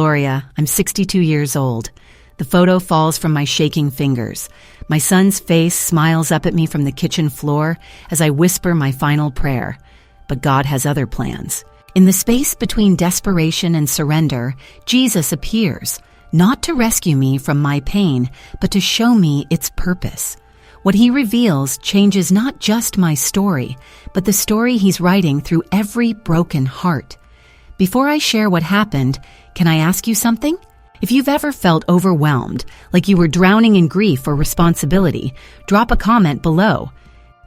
Gloria, I'm 62 years old. The photo falls from my shaking fingers. My son's face smiles up at me from the kitchen floor as I whisper my final prayer. But God has other plans. In the space between desperation and surrender, Jesus appears, not to rescue me from my pain, but to show me its purpose. What he reveals changes not just my story, but the story he's writing through every broken heart. Before I share what happened, can I ask you something? If you've ever felt overwhelmed, like you were drowning in grief or responsibility, drop a comment below.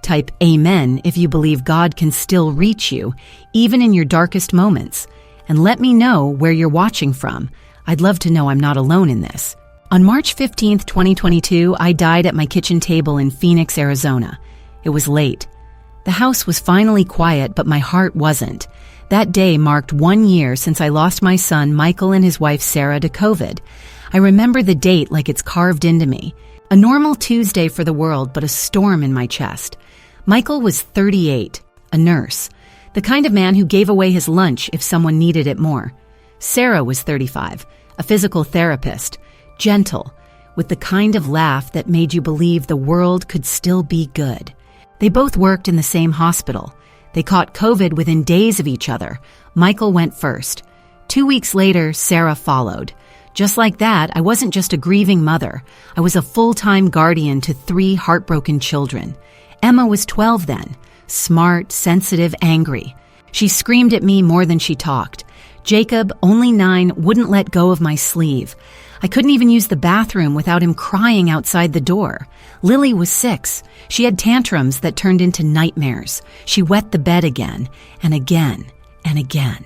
Type Amen if you believe God can still reach you, even in your darkest moments. And let me know where you're watching from. I'd love to know I'm not alone in this. On March 15th, 2022, I died at my kitchen table in Phoenix, Arizona. It was late. The house was finally quiet, but my heart wasn't. That day marked 1 year since I lost my son, Michael, and his wife, Sarah, to COVID. I remember the date like it's carved into me. A normal Tuesday for the world, but a storm in my chest. Michael was 38, a nurse, the kind of man who gave away his lunch if someone needed it more. Sarah was 35, a physical therapist, gentle, with the kind of laugh that made you believe the world could still be good. They both worked in the same hospital. They caught COVID within days of each other. Michael went first. 2 weeks later, Sarah followed. Just like that, I wasn't just a grieving mother. I was a full-time guardian to 3 heartbroken children. Emma was 12 then, smart, sensitive, angry. She screamed at me more than she talked. Jacob, only 9, wouldn't let go of my sleeve. I couldn't even use the bathroom without him crying outside the door. Lily was 6. She had tantrums that turned into nightmares. She wet the bed again, and again, and again.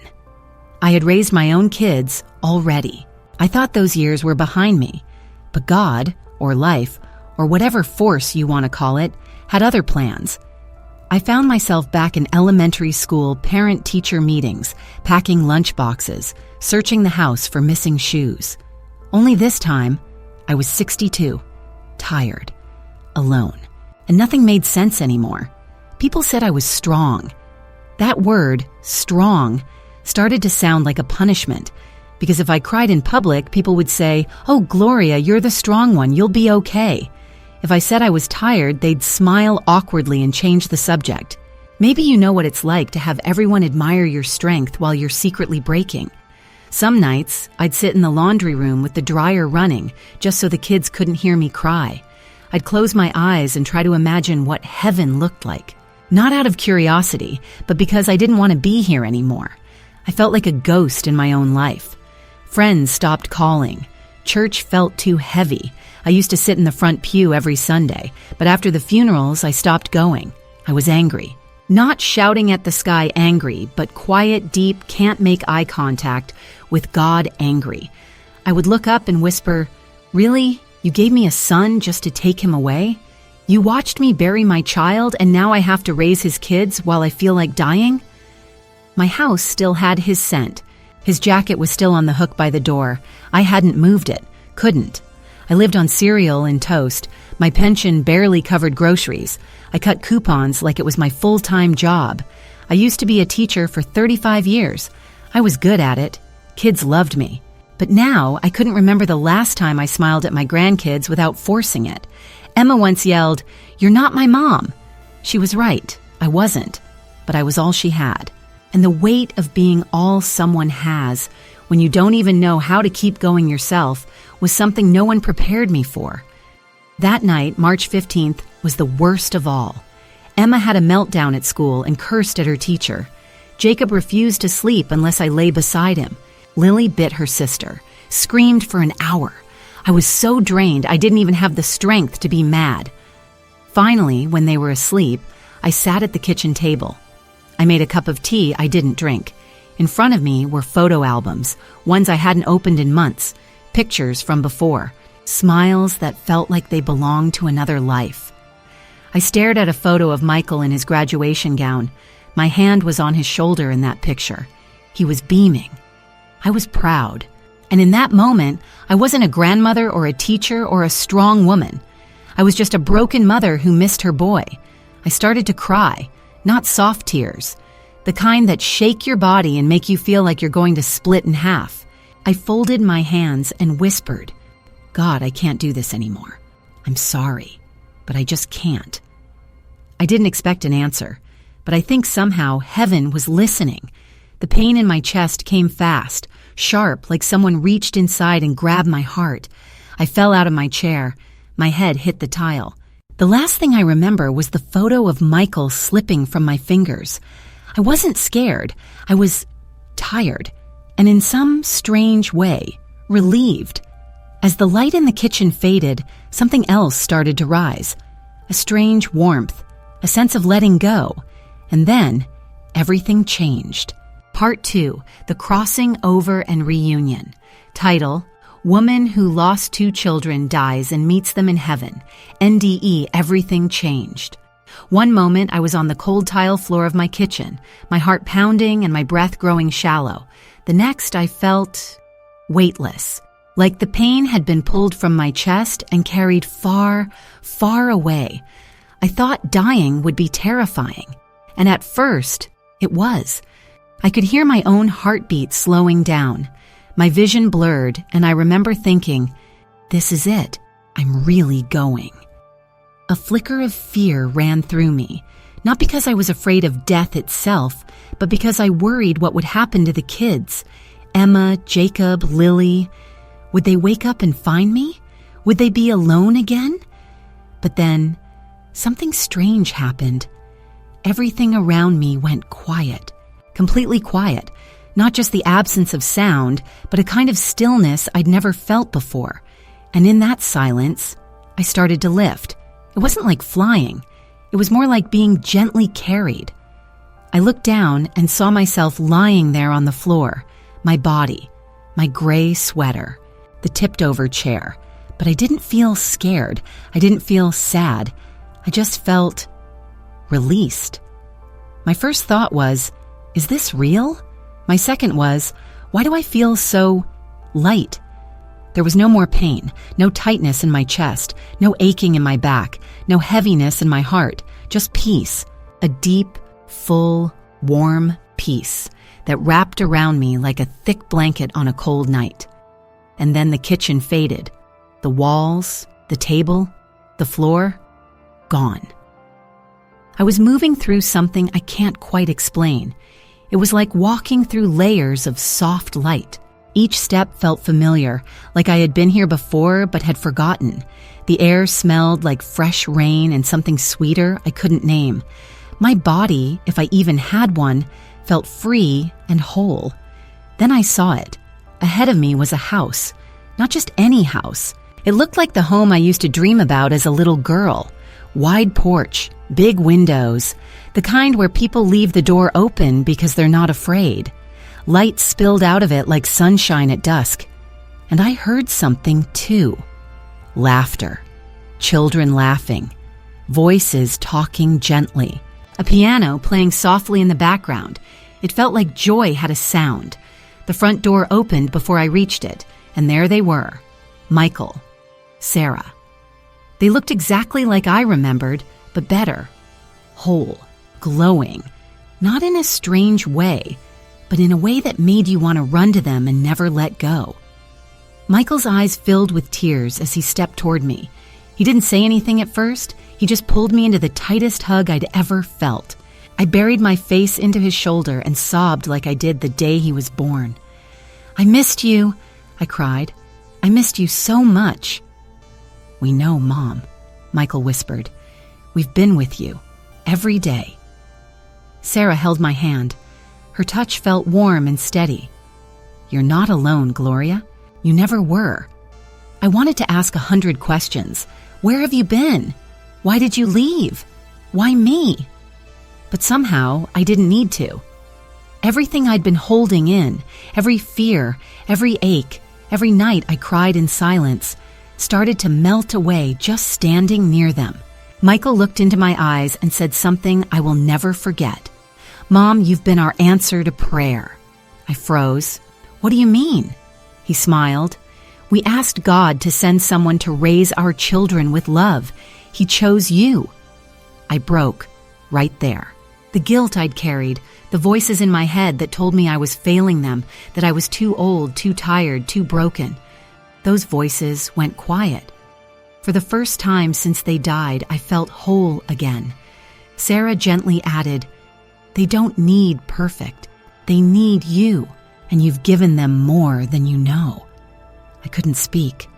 I had raised my own kids already. I thought those years were behind me. But God, or life, or whatever force you want to call it, had other plans. I found myself back in elementary school parent-teacher meetings, packing lunch boxes, searching the house for missing shoes. Only this time, I was 62, tired, alone, and nothing made sense anymore. People said I was strong. That word, strong, started to sound like a punishment, because if I cried in public, people would say, "Oh, Gloria, you're the strong one, you'll be okay." If I said I was tired, they'd smile awkwardly and change the subject. Maybe you know what it's like to have everyone admire your strength while you're secretly breaking. Some nights, I'd sit in the laundry room with the dryer running just so the kids couldn't hear me cry. I'd close my eyes and try to imagine what heaven looked like. Not out of curiosity, but because I didn't want to be here anymore. I felt like a ghost in my own life. Friends stopped calling. Church felt too heavy. I used to sit in the front pew every Sunday, but after the funerals, I stopped going. I was angry. Not shouting at the sky angry, but quiet, deep, can't make eye contact with God angry. I would look up and whisper, "Really? You gave me a son just to take him away? You watched me bury my child and now I have to raise his kids while I feel like dying?" My house still had his scent. His jacket was still on the hook by the door. I hadn't moved it. Couldn't. I lived on cereal and toast. My pension barely covered groceries. I cut coupons like it was my full-time job. I used to be a teacher for 35 years. I was good at it. Kids loved me. But now I couldn't remember the last time I smiled at my grandkids without forcing it. Emma once yelled, "You're not my mom." She was right. I wasn't. But I was all she had. And the weight of being all someone has, when you don't even know how to keep going yourself, was something no one prepared me for. That night, March 15th, was the worst of all. Emma had a meltdown at school and cursed at her teacher. Jacob refused to sleep unless I lay beside him. Lily bit her sister, screamed for an hour. I was so drained I didn't even have the strength to be mad. Finally, when they were asleep, I sat at the kitchen table. I made a cup of tea I didn't drink. In front of me were photo albums, ones I hadn't opened in months, pictures from before, smiles that felt like they belonged to another life. I stared at a photo of Michael in his graduation gown. My hand was on his shoulder in that picture. He was beaming. I was proud. And in that moment, I wasn't a grandmother or a teacher or a strong woman. I was just a broken mother who missed her boy. I started to cry, not soft tears, the kind that shake your body and make you feel like you're going to split in half. I folded my hands and whispered, God, I can't do this anymore. I'm sorry, but I just can't. I didn't expect an answer, but I think somehow heaven was listening. The pain in my chest came fast, sharp, like someone reached inside and grabbed my heart. I fell out of my chair. My head hit the tile. The last thing I remember was the photo of Michael slipping from my fingers. I wasn't scared. I was tired, and in some strange way, relieved. As the light in the kitchen faded, something else started to rise. A strange warmth, a sense of letting go. And then, everything changed. Part 2, The Crossing Over and Reunion. Title, Woman Who Lost 2 Children Dies and Meets Them in Heaven. NDE, Everything Changed. One moment I was on the cold tile floor of my kitchen, my heart pounding and my breath growing shallow. The next I felt weightless, like the pain had been pulled from my chest and carried far, far away. I thought dying would be terrifying, and at first it was. I could hear my own heartbeat slowing down. My vision blurred, and I remember thinking, this is it. I'm really going. A flicker of fear ran through me, not because I was afraid of death itself, but because I worried what would happen to the kids. Emma, Jacob, Lily. Would they wake up and find me? Would they be alone again? But then, something strange happened. Everything around me went quiet. Completely quiet. Not just the absence of sound, but a kind of stillness I'd never felt before. And in that silence, I started to lift. It wasn't like flying. It was more like being gently carried. I looked down and saw myself lying there on the floor, my body, my gray sweater, the tipped-over chair. But I didn't feel scared. I didn't feel sad. I just felt released. My first thought was, is this real? My second was, why do I feel so light? There was no more pain, no tightness in my chest, no aching in my back, no heaviness in my heart, just peace, a deep, full, warm peace that wrapped around me like a thick blanket on a cold night. And then the kitchen faded. The walls, the table, the floor, gone. I was moving through something I can't quite explain. It was like walking through layers of soft light. Each step felt familiar, like I had been here before but had forgotten. The air smelled like fresh rain and something sweeter I couldn't name. My body, if I even had one, felt free and whole. Then I saw it. Ahead of me was a house. Not just any house. It looked like the home I used to dream about as a little girl. Wide porch, big windows, the kind where people leave the door open because they're not afraid. Light spilled out of it like sunshine at dusk. And I heard something too. Laughter. Children laughing. Voices talking gently. A piano playing softly in the background. It felt like joy had a sound. The front door opened before I reached it, and there they were. Michael. Sarah. They looked exactly like I remembered, but better. Whole. Glowing. Not in a strange way, but in a way that made you want to run to them and never let go. Michael's eyes filled with tears as he stepped toward me. He didn't say anything at first. He just pulled me into the tightest hug I'd ever felt. I buried my face into his shoulder and sobbed like I did the day he was born. "I missed you," I cried. "I missed you so much." "We know, Mom," Michael whispered. "We've been with you, every day." Sarah held my hand. Her touch felt warm and steady. "You're not alone, Gloria. You never were." I wanted to ask 100 questions. Where have you been? Why did you leave? Why me? But somehow I didn't need to. Everything I'd been holding in, every fear, every ache, every night I cried in silence, started to melt away just standing near them. Michael looked into my eyes and said something I will never forget. "Mom, you've been our answer to prayer." I froze. "What do you mean?" He smiled. "We asked God to send someone to raise our children with love. He chose you." I broke right there. The guilt I'd carried, the voices in my head that told me I was failing them, that I was too old, too tired, too broken. Those voices went quiet. For the first time since they died, I felt whole again. Sarah gently added, "They don't need perfect. They need you, and you've given them more than you know." I couldn't speak.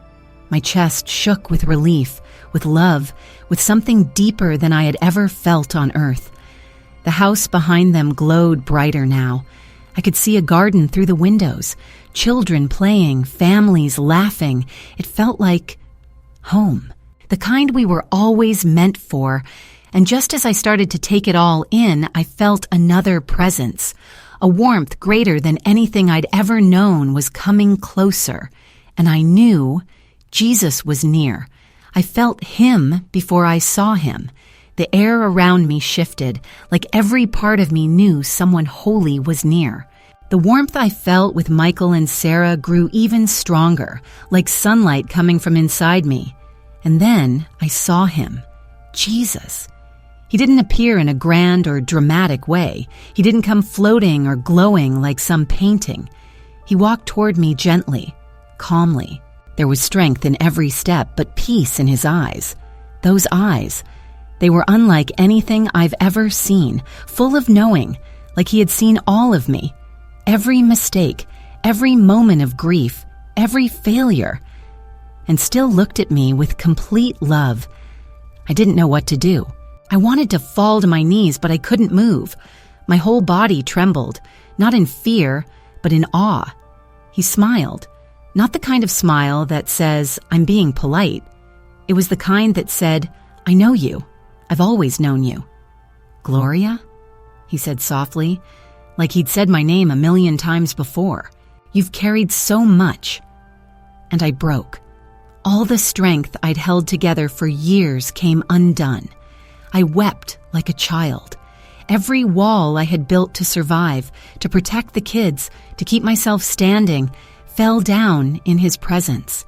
My chest shook with relief, with love, with something deeper than I had ever felt on earth. The house behind them glowed brighter now. I could see a garden through the windows, children playing, families laughing. It felt like home, the kind we were always meant for. And just as I started to take it all in, I felt another presence. A warmth greater than anything I'd ever known was coming closer. And I knew Jesus was near. I felt him before I saw him. The air around me shifted, like every part of me knew someone holy was near. The warmth I felt with Michael and Sarah grew even stronger, like sunlight coming from inside me. And then I saw him, Jesus. He didn't appear in a grand or dramatic way. He didn't come floating or glowing like some painting. He walked toward me gently, calmly. There was strength in every step, but peace in his eyes. Those eyes, they were unlike anything I've ever seen, full of knowing, like he had seen all of me. Every mistake, every moment of grief, every failure, and still looked at me with complete love. I didn't know what to do. I wanted to fall to my knees, but I couldn't move. My whole body trembled, not in fear, but in awe. He smiled, not the kind of smile that says, "I'm being polite." It was the kind that said, "I know you. I've always known you." "Gloria?" he said softly, like he'd said my name a million times before. "You've carried so much." And I broke. All the strength I'd held together for years came undone. I wept like a child. Every wall I had built to survive, to protect the kids, to keep myself standing, fell down in his presence.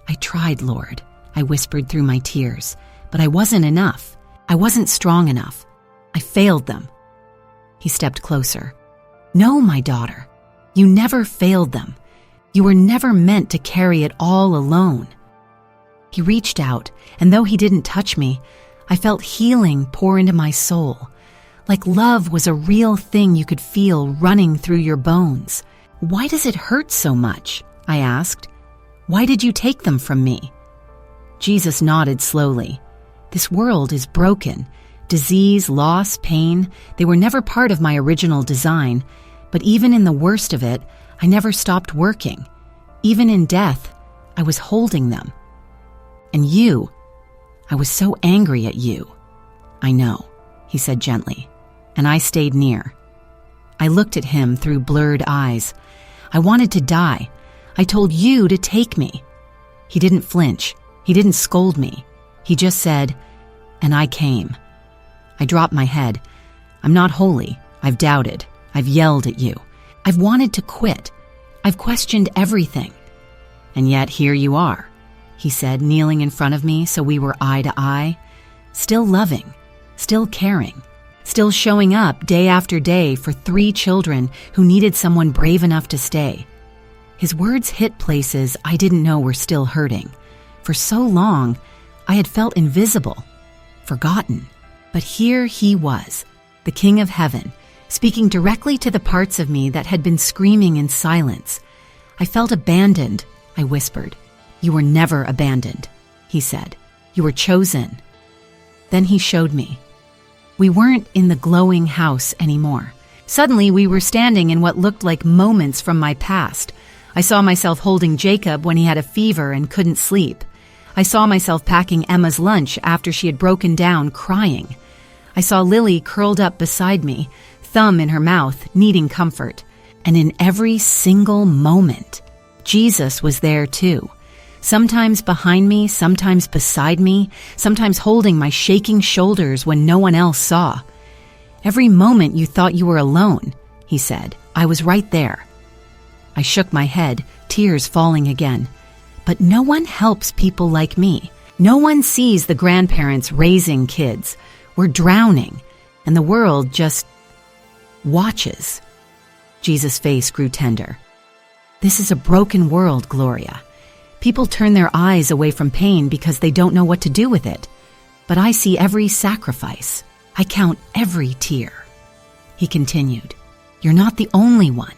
"I tried, Lord," I whispered through my tears, "but I wasn't enough. I wasn't strong enough. I failed them." He stepped closer. "No, my daughter, you never failed them. You were never meant to carry it all alone." He reached out, and though he didn't touch me, I felt healing pour into my soul. Like love was a real thing you could feel running through your bones. "Why does it hurt so much?" I asked. "Why did you take them from me?" Jesus nodded slowly. "This world is broken. Disease, loss, pain, they were never part of my original design. But even in the worst of it, I never stopped working. Even in death, I was holding them. And you, I was so angry at you." "I know," he said gently, and I stayed near. I looked at him through blurred eyes. I wanted to die. I told you to take me. He didn't flinch. He didn't scold me. He just said, "And I came." I dropped my head. "I'm not holy. I've doubted. I've yelled at you. I've wanted to quit. I've questioned everything. And yet here you are," he said, kneeling in front of me so we were eye to eye, still loving, still caring, still showing up day after day for 3 children who needed someone brave enough to stay. His words hit places I didn't know were still hurting. For so long, I had felt invisible, forgotten. But here he was, the King of Heaven, speaking directly to the parts of me that had been screaming in silence. "I felt abandoned," I whispered. "You were never abandoned," he said. "You were chosen." Then he showed me. We weren't in the glowing house anymore. Suddenly, we were standing in what looked like moments from my past. I saw myself holding Jacob when he had a fever and couldn't sleep. I saw myself packing Emma's lunch after she had broken down crying. I saw Lily curled up beside me, thumb in her mouth, needing comfort. And in every single moment, Jesus was there too. Sometimes behind me, sometimes beside me, sometimes holding my shaking shoulders when no one else saw. "Every moment you thought you were alone," he said, "I was right there." I shook my head, tears falling again. But no one helps people like me. No one sees the grandparents raising kids. We're drowning. and the world just watches. Jesus' face grew tender. This is a broken world, Gloria. People turn their eyes away from pain because they don't know what to do with it. But I see every sacrifice. I count every tear. He continued, You're not the only one.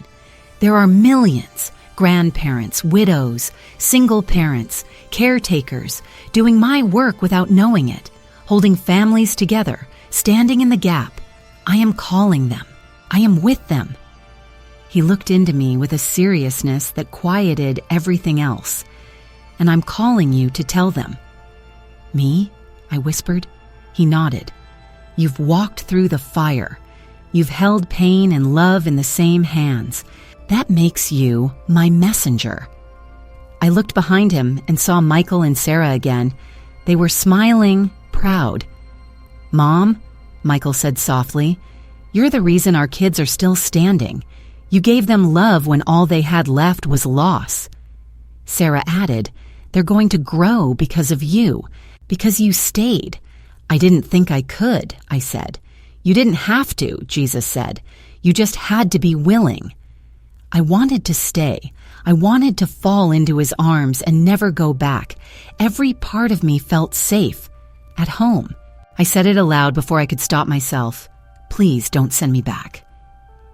There are millions, grandparents, widows, single parents, caretakers, doing my work without knowing it, holding families together, standing in the gap. I am calling them. I am with them. He looked into me with a seriousness that quieted everything else. And I'm calling you to tell them. Me? I whispered. He nodded. You've walked through the fire. You've held pain and love in the same hands. That makes you my messenger. I looked behind him and saw Michael and Sarah again. They were smiling, proud. Mom, Michael said softly, you're the reason our kids are still standing. You gave them love when all they had left was loss. Sarah added, they're going to grow because of you, because you stayed. I didn't think I could, I said. You didn't have to, Jesus said. You just had to be willing. I wanted to stay. I wanted to fall into his arms and never go back. Every part of me felt safe, at home. I said it aloud before I could stop myself. Please don't send me back.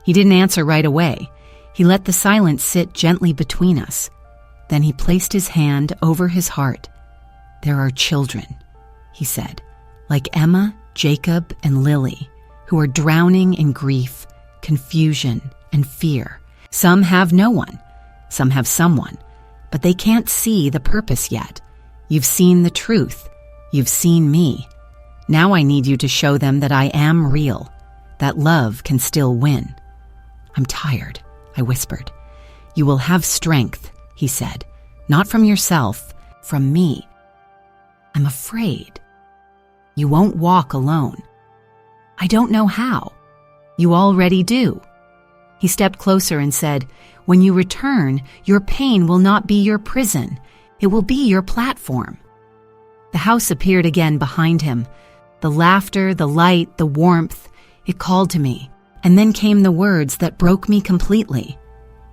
He didn't answer right away. He let the silence sit gently between us. Then he placed his hand over his heart. There are children, he said, like Emma, Jacob, and Lily, who are drowning in grief, confusion, and fear. Some have no one. Some have someone. But they can't see the purpose yet. You've seen the truth. You've seen me. Now I need you to show them that I am real, that love can still win. I'm tired, I whispered. You will have strength, he said. Not from yourself, from me. I'm afraid. You won't walk alone. I don't know how. You already do. He stepped closer and said, when you return, your pain will not be your prison. It will be your platform. The house appeared again behind him. The laughter, the light, the warmth, it called to me. And then came the words that broke me completely.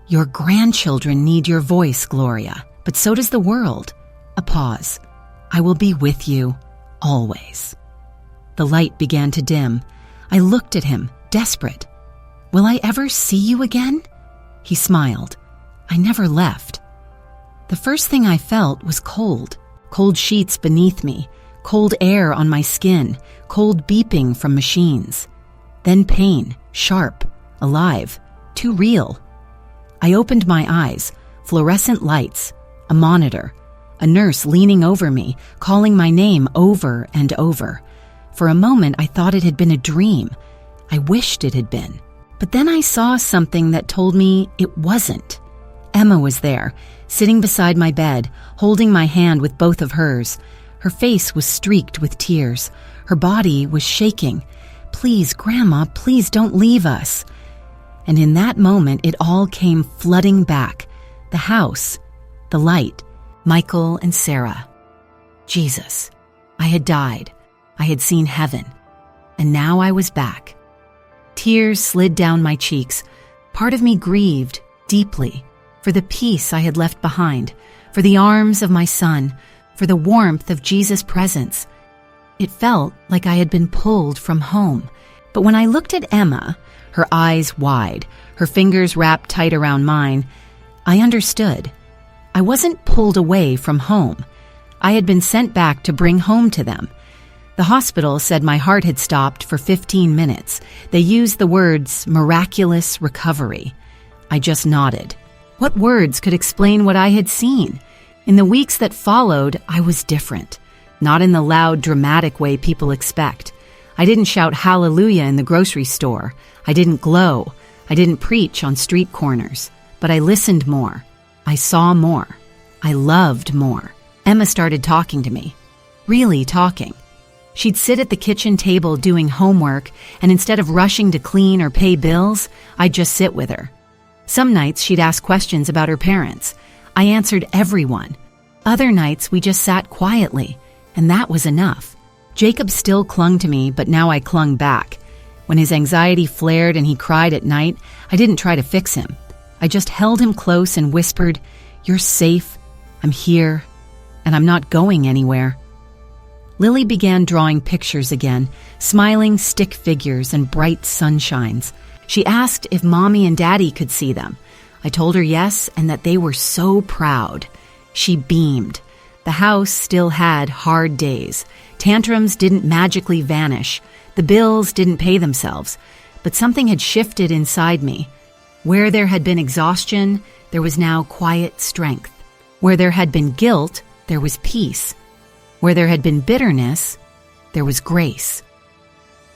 Your grandchildren need your voice, Gloria, but so does the world. A pause. I will be with you, always. The light began to dim. I looked at him, desperate. Will I ever see you again? He smiled. I never left. The first thing I felt was cold. Cold sheets beneath me, cold air on my skin, cold beeping from machines. Then pain, sharp, alive, too real. I opened my eyes, fluorescent lights, a monitor, a nurse leaning over me, calling my name over and over. For a moment, I thought it had been a dream. I wished it had been. But then I saw something that told me it wasn't. Emma was there, sitting beside my bed, holding my hand with both of hers. Her face was streaked with tears. Her body was shaking. Please, Grandma, please don't leave us. And in that moment, it all came flooding back. The house, the light, Michael and Sarah. Jesus. I had died. I had seen heaven. And now I was back. Tears slid down my cheeks. Part of me grieved deeply for the peace I had left behind, for the arms of my son, for the warmth of Jesus' presence. It felt like I had been pulled from home. But when I looked at Emma, her eyes wide, her fingers wrapped tight around mine, I understood. I wasn't pulled away from home. I had been sent back to bring home to them. The hospital said my heart had stopped for 15 minutes. They used the words miraculous recovery. I just nodded. What words could explain what I had seen? In the weeks that followed, I was different. Not in the loud, dramatic way people expect. I didn't shout hallelujah in the grocery store. I didn't glow. I didn't preach on street corners. But I listened more. I saw more. I loved more. Emma started talking to me. Really talking. She'd sit at the kitchen table doing homework, and instead of rushing to clean or pay bills, I'd just sit with her. Some nights she'd ask questions about her parents. I answered everyone. Other nights we just sat quietly, and that was enough. Jacob still clung to me, but now I clung back. When his anxiety flared and he cried at night, I didn't try to fix him. I just held him close and whispered, "You're safe, I'm here, and I'm not going anywhere." Lily began drawing pictures again, smiling stick figures and bright sunshines. She asked if Mommy and Daddy could see them. I told her yes, and that they were so proud. She beamed. The house still had hard days. Tantrums didn't magically vanish. The bills didn't pay themselves. But something had shifted inside me. Where there had been exhaustion, there was now quiet strength. Where there had been guilt, there was peace. Where there had been bitterness, there was grace.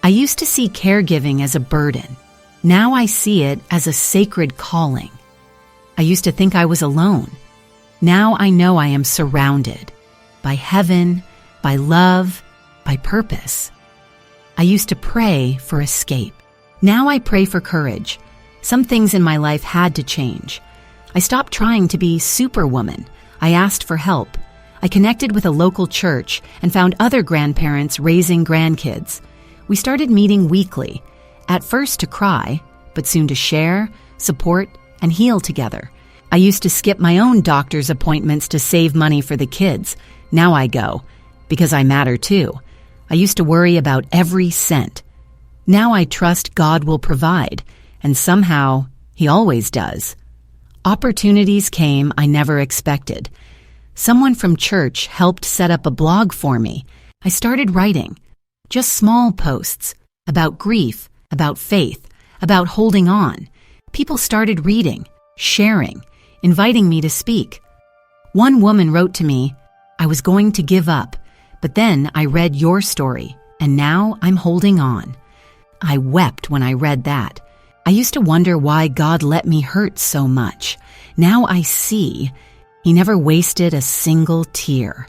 I used to see caregiving as a burden. Now I see it as a sacred calling. I used to think I was alone. Now I know I am surrounded by heaven, by love, by purpose. I used to pray for escape. Now I pray for courage. Some things in my life had to change. I stopped trying to be Superwoman. I asked for help. I connected with a local church and found other grandparents raising grandkids. We started meeting weekly, at first to cry, but soon to share, support, and heal together. I used to skip my own doctor's appointments to save money for the kids. Now I go, because I matter too. I used to worry about every cent. Now I trust God will provide, and somehow He always does. Opportunities came I never expected. Someone from church helped set up a blog for me. I started writing, just small posts about grief, about faith, about holding on. People started reading, sharing, inviting me to speak. One woman wrote to me, "I was going to give up, but then I read your story, and now I'm holding on." I wept when I read that. I used to wonder why God let me hurt so much. Now I see He never wasted a single tear.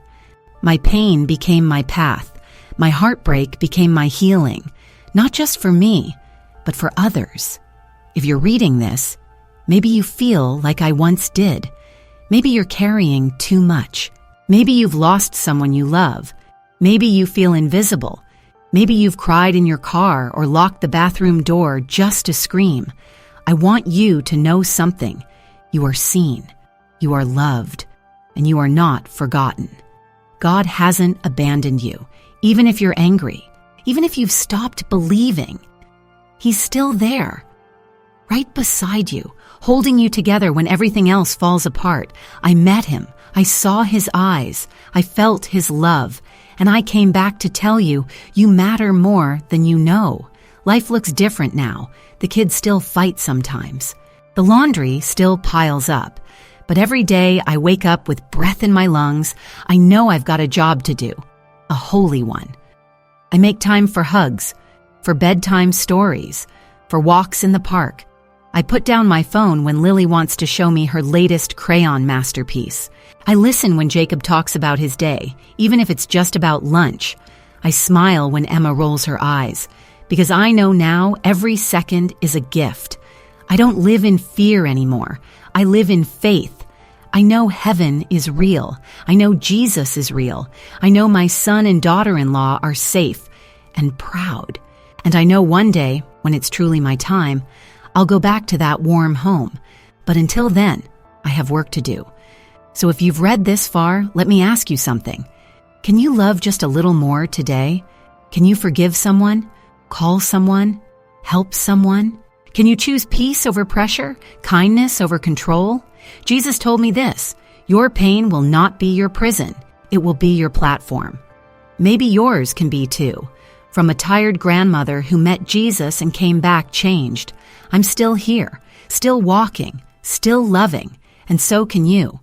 My pain became my path. My heartbreak became my healing, not just for me, but for others. If you're reading this, maybe you feel like I once did. Maybe you're carrying too much. Maybe you've lost someone you love. Maybe you feel invisible. Maybe you've cried in your car or locked the bathroom door just to scream. I want you to know something. You are seen. You are loved, and you are not forgotten. God hasn't abandoned you, even if you're angry, even if you've stopped believing. He's still there, right beside you, holding you together when everything else falls apart. I met Him. I saw His eyes. I felt His love. And I came back to tell you, you matter more than you know. Life looks different now. The kids still fight sometimes. The laundry still piles up. But every day I wake up with breath in my lungs. I know I've got a job to do, a holy one. I make time for hugs, for bedtime stories, for walks in the park. I put down my phone when Lily wants to show me her latest crayon masterpiece. I listen when Jacob talks about his day, even if it's just about lunch. I smile when Emma rolls her eyes, because I know now every second is a gift. I don't live in fear anymore. I live in faith. I know heaven is real. I know Jesus is real. I know my son and daughter-in-law are safe and proud. And I know one day, when it's truly my time, I'll go back to that warm home. But until then, I have work to do. So if you've read this far, let me ask you something. Can you love just a little more today? Can you forgive someone? Call someone? Help someone? Can you choose peace over pressure? Kindness over control? Jesus told me this: your pain will not be your prison. It will be your platform. Maybe yours can be too. From a tired grandmother who met Jesus and came back changed. I'm still here, still walking, still loving, and so can you.